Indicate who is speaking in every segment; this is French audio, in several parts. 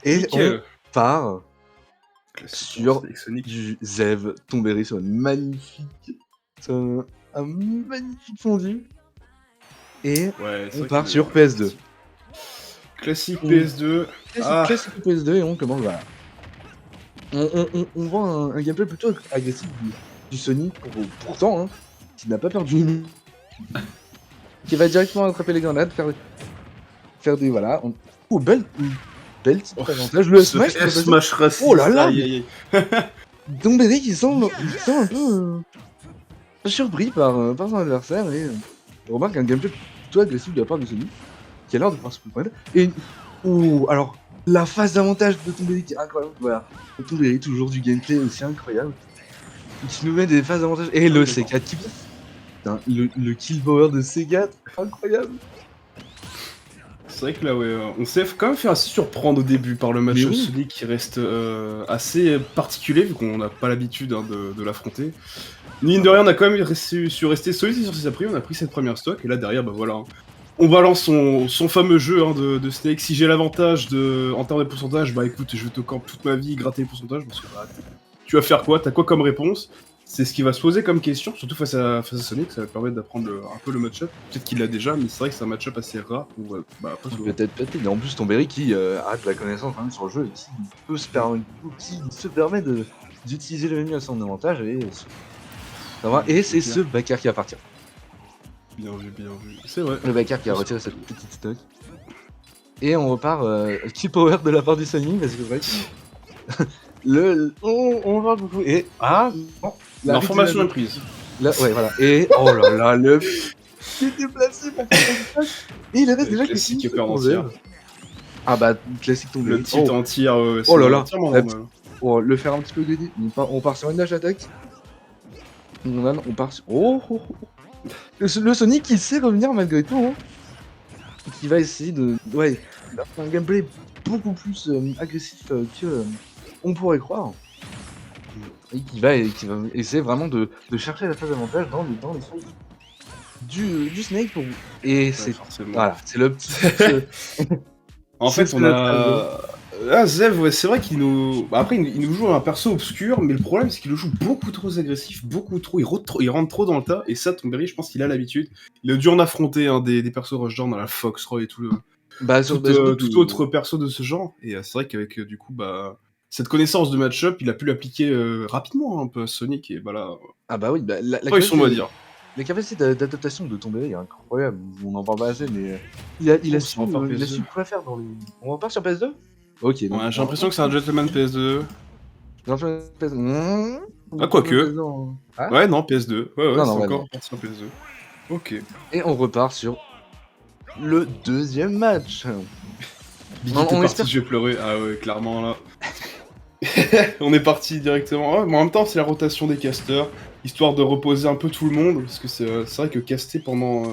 Speaker 1: Et
Speaker 2: Nickel.
Speaker 1: on part
Speaker 2: Classique,
Speaker 1: sur
Speaker 2: Steak Sonic.
Speaker 1: du Zev Tomberry sur une magnifique... sur un magnifique fondu. Et
Speaker 2: Ouais, c'est
Speaker 1: on
Speaker 2: vrai
Speaker 1: part
Speaker 2: que
Speaker 1: sur PS2.
Speaker 2: Classique
Speaker 1: On-
Speaker 2: PS2. Ah,
Speaker 1: Classique PS2 et on commence, voilà. On voit un gameplay plutôt agressif du Sonic, pourtant, hein, qui n'a pas perdu une... qui va directement attraper les grenades, faire des... Voilà. Oh, belle petite avantage. Le
Speaker 2: ce
Speaker 1: smash,
Speaker 2: Smash raciste.
Speaker 1: oh là là,
Speaker 2: Aïe, aïe, aïe.
Speaker 1: Tomberry qui semble un peu surpris par son adversaire et on remarque un gameplay plutôt agressif de la part de Sonic, qui a l'air de pouvoir se préparer. Et alors, la phase d'avantage de Tomberry qui est incroyable. Voilà. Tomberry, toujours du gameplay aussi incroyable. Qui nous met des phases d'avantage. Et le C4 qui passe. Putain, le kill power de C4, incroyable.
Speaker 2: C'est vrai que là, ouais, on s'est quand même fait assez surprendre au début par le match
Speaker 1: Mais oui.
Speaker 2: Sonic qui reste assez particulier vu qu'on n'a pas l'habitude de l'affronter. Mine de rien, on a quand même su rester solide sur ses appuis, on a pris cette première stock et là derrière, bah voilà. On balance son fameux jeu de Snake. Si j'ai l'avantage en termes de pourcentage, bah écoute, je vais te camp toute ma vie, gratter les pourcentages parce que bah, tu vas faire quoi? T'as quoi comme réponse? C'est ce qui va se poser comme question, surtout face à Sonic, ça va permettre d'apprendre un peu le match-up. Peut-être qu'il l'a déjà, mais c'est vrai que c'est un match-up assez rare. Où, bah, pas souvent.
Speaker 1: Peut-être. Et en plus, Tomberry qui a de la connaissance quand même sur le jeu et qui se permet d'utiliser le menu à son avantage. Et c'est ce backer qui va partir.
Speaker 2: Bien vu, bien vu. C'est vrai.
Speaker 1: Le backer qui a retiré cette petite stock. Et on repart kill power de la part du Sonic parce que c'est vrai que on va beaucoup. Et non,
Speaker 2: l'information est prise.
Speaker 1: Là, ouais, voilà. Et oh là là, le qui était placé pour faire son stock. Et il reste déjà
Speaker 2: classique
Speaker 1: que
Speaker 2: peur entière.
Speaker 1: Ah bah, classique Tomberry.
Speaker 2: Le tilt en tir,
Speaker 1: oh là là.
Speaker 2: normal.
Speaker 1: Le faire un petit peu greedy. On part sur une dash attack. On part sur... Le Sonic qui sait revenir malgré tout, hein. Qui va essayer de... Ouais, un gameplay beaucoup plus agressif que on pourrait croire. Et qui va essayer vraiment de chercher la phase d'avantage dans les fights du Snake pour... Et c'est... Voilà, c'est le petit...
Speaker 2: En fait, on a... Ah, Zev, ouais, c'est vrai qu'il nous... Bah, après, il nous joue un perso obscur, mais le problème, c'est qu'il le joue beaucoup trop agressif, beaucoup trop... Il rentre trop dans le tas, et ça, Tomberry, je pense qu'il a l'habitude. Il a dû en affronter des persos rushdown dans la Foxroy et tout le... tout autre perso de ce genre. Et c'est vrai qu'avec, du coup, bah... Cette connaissance de match-up, il a pu l'appliquer rapidement, un peu à Sonic, et bah là...
Speaker 1: Ah bah oui, bah...
Speaker 2: Ils sont mots à dire.
Speaker 1: La capacité d'adaptation de Tomberry est incroyable, on en parle pas assez, mais il a su quoi faire dans les... On repart sur PS2 Ok.
Speaker 2: Donc, ouais, j'ai l'impression que c'est un Gentleman PS2. Ah, quoique. Ah ouais, non, PS2. Ouais, c'est encore parti sur PS2. Ok.
Speaker 1: Et on repart sur le deuxième match.
Speaker 2: Biggie était parti, je vais pleurer. Ah ouais, clairement, là. On est parti directement. Ouais, mais en même temps, c'est la rotation des casters, histoire de reposer un peu tout le monde, parce que c'est vrai que caster pendant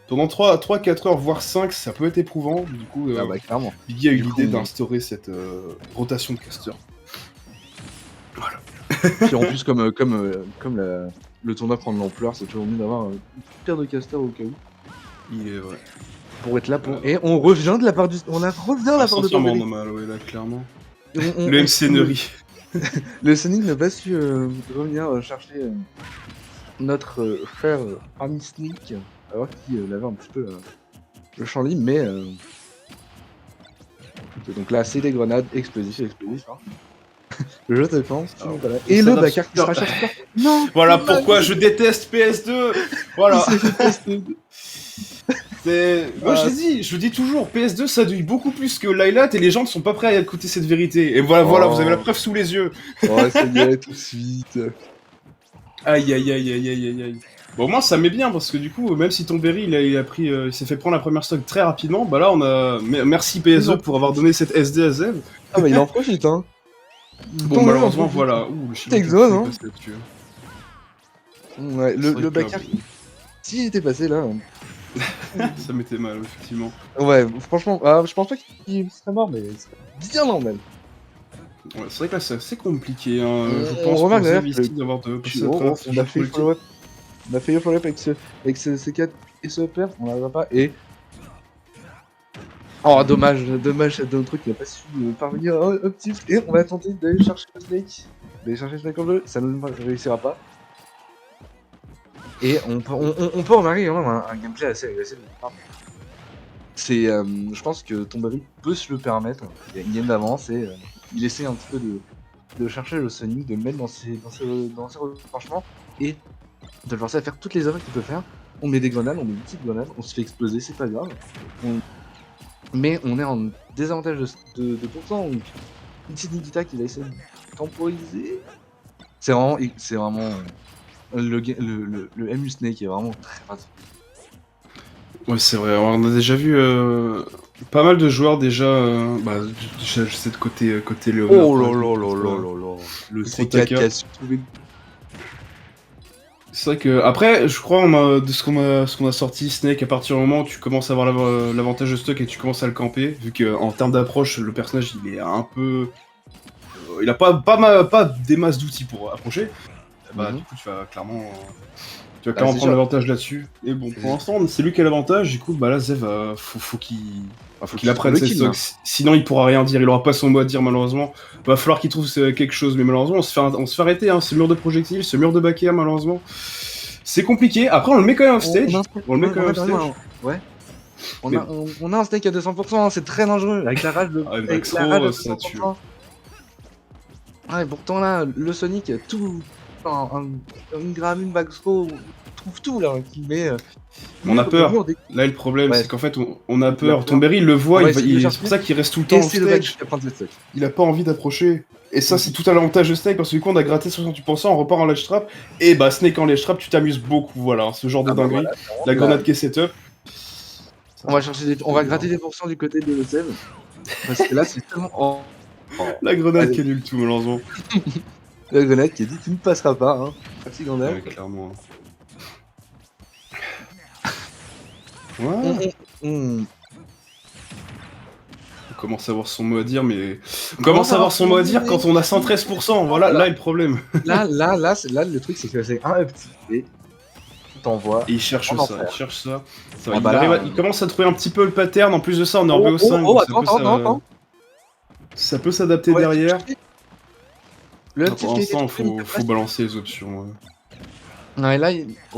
Speaker 2: 3-4 heures, voire 5, ça peut être éprouvant. Du coup,
Speaker 1: clairement.
Speaker 2: Biggie a eu l'idée d'instaurer cette rotation de casters. Voilà.
Speaker 1: Puis en plus, comme le tournoi prend de l'ampleur, c'est toujours mieux d'avoir une paire de casters au cas où.
Speaker 2: Il est vrai.
Speaker 1: Pour être là pour... Et on revient de la part du... On revient de la part de Tomberry.
Speaker 2: Normal, ouais, là, clairement. Le MCnerie.
Speaker 1: Le Sonic n'a pas su revenir chercher notre frère ami Sneak, alors qu'il avait un petit peu le champ libre, mais... Donc là, c'est des grenades explosifs. Hein. Je te pense. Et le backer qui sera cherché. Non.
Speaker 2: Voilà pourquoi je déteste PS2. Voilà. Moi je le dis toujours, PS2 ça douille beaucoup plus que Lylat et les gens ne sont pas prêts à écouter cette vérité. Et voilà, vous avez la preuve sous les yeux.
Speaker 1: Oh, ça y est, tout de suite.
Speaker 2: Aïe. Bon, moi ça met bien parce que du coup, même si Tomberry il s'est fait prendre la première stock très rapidement, bah là on a. Merci PS2 pour avoir donné cette SD à Zev.
Speaker 1: Ah bah il en profite, hein.
Speaker 2: Bon, malheureusement, voilà. Ouh, le
Speaker 1: Texone, hein. Ouais, le backer. S'il était passé là.
Speaker 2: Ça m'était mal, effectivement.
Speaker 1: Ouais, franchement, je pense pas qu'il serait mort, mais c'est bien normal.
Speaker 2: Ouais, c'est vrai que là c'est assez compliqué, hein. Je
Speaker 1: On
Speaker 2: pense
Speaker 1: remarque
Speaker 2: d'avoir
Speaker 1: on a fait follow-up. On a fait follow-up avec ces 4 et ce père, on n'arrive pas, et... Oh, dommage, d'un truc qui n'a pas su parvenir au optif. Et on va tenter d'aller chercher le Snake. D'aller chercher le Snake en jeu, ça ne réussira pas. Et on peut remarquer quand même un gameplay assez agressif. C'est, je pense que Tomberry peut se le permettre. Il y a une game d'avance et il essaie un petit peu de chercher le Sonic, de le mettre dans ses retranchements et de le forcer à faire toutes les œuvres qu'il peut faire. On met des grenades, on met une petite grenade, on se fait exploser, c'est pas grave. Mais on est en désavantage de pourcent. Donc, une petite Nikita qui va essayer de temporiser. C'est vraiment le MU Snake est vraiment très pratique.
Speaker 2: Ouais, c'est vrai. Alors, on a déjà vu pas mal de joueurs déjà. Déjà, je sais de côté Léonard.
Speaker 1: Oh
Speaker 2: par
Speaker 1: là
Speaker 2: exemple,
Speaker 1: là là
Speaker 2: parce
Speaker 1: là
Speaker 2: que
Speaker 1: là là. Le
Speaker 2: Protaka.
Speaker 1: C4 qui a su trouver.
Speaker 2: C'est vrai que après, je crois de ce qu'on a sorti Snake, à partir du moment où tu commences à avoir l'avantage de stock et tu commences à le camper, vu que en termes d'approche, le personnage il est un peu, il a pas des masses d'outils pour approcher. Bah du coup tu vas clairement
Speaker 1: c'est
Speaker 2: prendre
Speaker 1: sûr.
Speaker 2: l'avantage là-dessus. Et bon, pour l'instant c'est lui qui a l'avantage. Du coup bah là Zev faut qu'il apprenne
Speaker 1: le
Speaker 2: ses
Speaker 1: kill,
Speaker 2: stocks. Sinon il pourra rien dire, il aura pas son mot à dire malheureusement. Va falloir qu'il trouve quelque chose, mais malheureusement on se fait arrêter, hein, ce mur de projectiles, ce mur de back air malheureusement. C'est compliqué, après on le met quand même off stage. On le met quand même off stage.
Speaker 1: Ouais.
Speaker 2: Mais
Speaker 1: On a un Snake à 200%, hein, c'est très dangereux. Avec la rage de.
Speaker 2: avec
Speaker 1: Avec
Speaker 2: Dax
Speaker 1: la rage
Speaker 2: Row,
Speaker 1: de
Speaker 2: ça tue.
Speaker 1: 200%. Ouais, pourtant là, le Sonic, tout. Une grave, une backthrow, trouve tout là. Mais.
Speaker 2: On a peur. Là, le problème,
Speaker 1: Ouais.
Speaker 2: c'est qu'en fait, on a
Speaker 1: Il a
Speaker 2: peur.
Speaker 1: peur.
Speaker 2: Tomberry, il le voit,
Speaker 1: On va
Speaker 2: c'est
Speaker 1: essayer de le
Speaker 2: pour
Speaker 1: chercher.
Speaker 2: ça qu'il reste tout le temps off
Speaker 1: Essaye de battre
Speaker 2: stage.
Speaker 1: jusqu'à prendre le Snake.
Speaker 2: Il a pas envie d'approcher. Et ça, c'est tout à l'avantage de Snake, parce que du coup, on a gratté 68%, on repart en ledge trap. Et bah, Snake en ledge trap, tu t'amuses beaucoup, voilà, ce genre de dinguerie. La grenade qui est setup.
Speaker 1: On va gratter des pourcents du côté de Zev. Parce que là, c'est tellement. Oh.
Speaker 2: La grenade
Speaker 1: Allez.
Speaker 2: qui est nulle tout, malheureusement.
Speaker 1: La grenade qui a dit tu ne passeras pas, hein. Merci grenade.
Speaker 2: Ouais, clairement. Ouais.
Speaker 1: On
Speaker 2: commence à avoir son mot à dire, mais. On commence à avoir son mot à dire quand on a 113%. Voilà, là est le problème.
Speaker 1: Là, le truc, c'est que c'est un petit et t'envoies.
Speaker 2: Et il cherche
Speaker 1: En
Speaker 2: ça,
Speaker 1: enfer.
Speaker 2: il cherche ça.
Speaker 1: Ah bah là,
Speaker 2: Il commence à trouver un petit peu le pattern. En plus de ça, on est en BO5.
Speaker 1: Oh,
Speaker 2: donc
Speaker 1: attends.
Speaker 2: ça peut s'adapter
Speaker 1: Ouais,
Speaker 2: derrière.
Speaker 1: Le
Speaker 2: Pour l'instant, faut balancer les options.
Speaker 1: Ouais, là,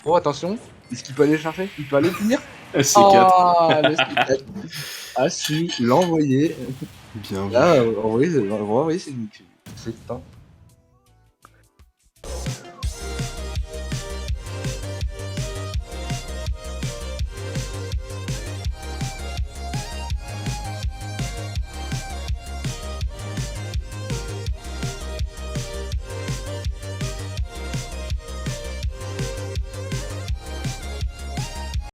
Speaker 1: oh, attention. Est-ce qu'il peut aller chercher? Il peut aller finir?
Speaker 2: SC4.
Speaker 1: Ah, le C4 a su l'envoyer.
Speaker 2: Bien vu.
Speaker 1: Là, envoyer, c'est nickel. C'est putain.